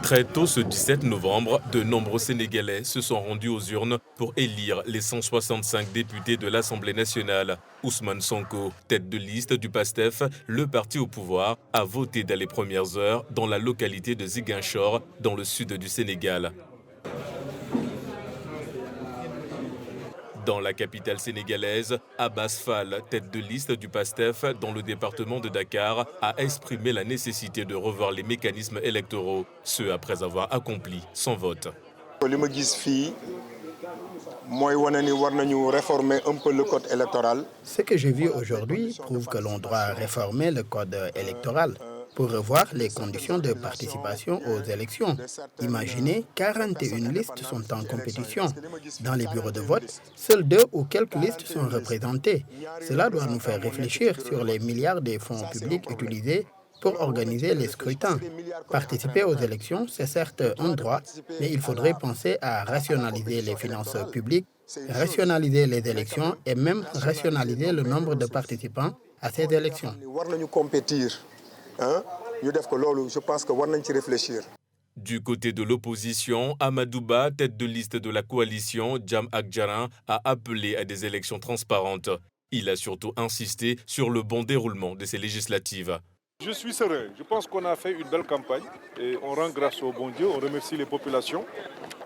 Très tôt ce 17 novembre, de nombreux Sénégalais se sont rendus aux urnes pour élire les 165 députés de l'Assemblée nationale. Ousmane Sonko, tête de liste du PASTEF, le parti au pouvoir, a voté dès les premières heures dans la localité de Ziguinchor, dans le sud du Sénégal. Dans la capitale sénégalaise, Abbas Fall, tête de liste du PASTEF dans le département de Dakar, a exprimé la nécessité de revoir les mécanismes électoraux, ce après avoir accompli son vote. li ma gis fii mooy wane ni war nañu réformer un peu le code électoral. Ce que j'ai vu aujourd'hui prouve que l'on doit réformer le code électoral pour revoir les conditions de participation aux élections. Imaginez, 41 listes sont en compétition. Dans les bureaux de vote, seules 2 ou quelques listes sont représentées. Cela doit nous faire réfléchir sur les milliards de fonds publics utilisés pour organiser les scrutins. Participer aux élections, c'est certes un droit, mais il faudrait penser à rationaliser les finances publiques, rationaliser les élections et même rationaliser le nombre de participants à ces élections. Je pense que war nañ ci réfléchir. Du côté de l'opposition, Amadouba, tête de liste de la coalition Jam Ak Jaran, a appelé à des élections transparentes. Il a surtout insisté sur le bon déroulement de ces législatives. Je suis serein. Je pense qu'on a fait une belle campagne et on rend grâce au bon Dieu, on remercie les populations.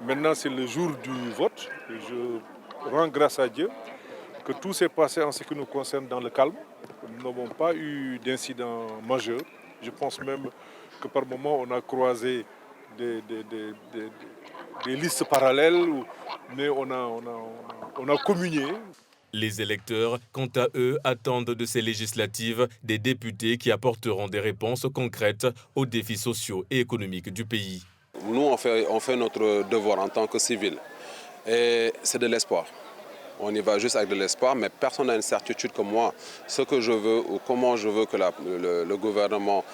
Maintenant, c'est le jour du vote. Et je rends grâce à Dieu que tout s'est passé en ce qui nous concerne dans le calme. Nous n'avons pas eu d'incident majeur. Je pense même que par moment, on a croisé des listes parallèles, mais on a communié. Les électeurs, quant à eux, attendent de ces législatives des députés qui apporteront des réponses concrètes aux défis sociaux et économiques du pays. Nous, on fait notre devoir en tant que civil. Et c'est de l'espoir. On y va juste avec de l'espoir, mais personne n'a une certitude comme moi. Ce que je veux ou comment je veux que le gouvernement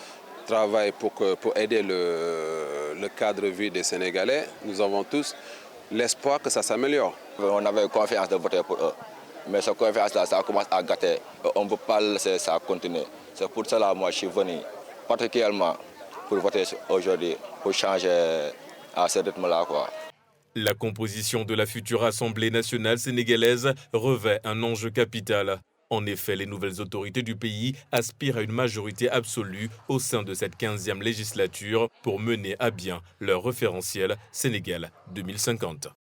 travaille pour aider le cadre de vie des Sénégalais, nous avons tous l'espoir que ça s'améliore. On avait confiance de voter pour eux. Mais cette confiance-là, ça commence à gâter. On ne peut pas laisser ça continuer. C'est pour cela que moi, je suis venu particulièrement pour voter aujourd'hui, pour changer à ce rythme-là, quoi. La composition de la future Assemblée nationale sénégalaise revêt un enjeu capital. En effet, les nouvelles autorités du pays aspirent à une majorité absolue au sein de cette 15e législature pour mener à bien leur référentiel Sénégal 2050.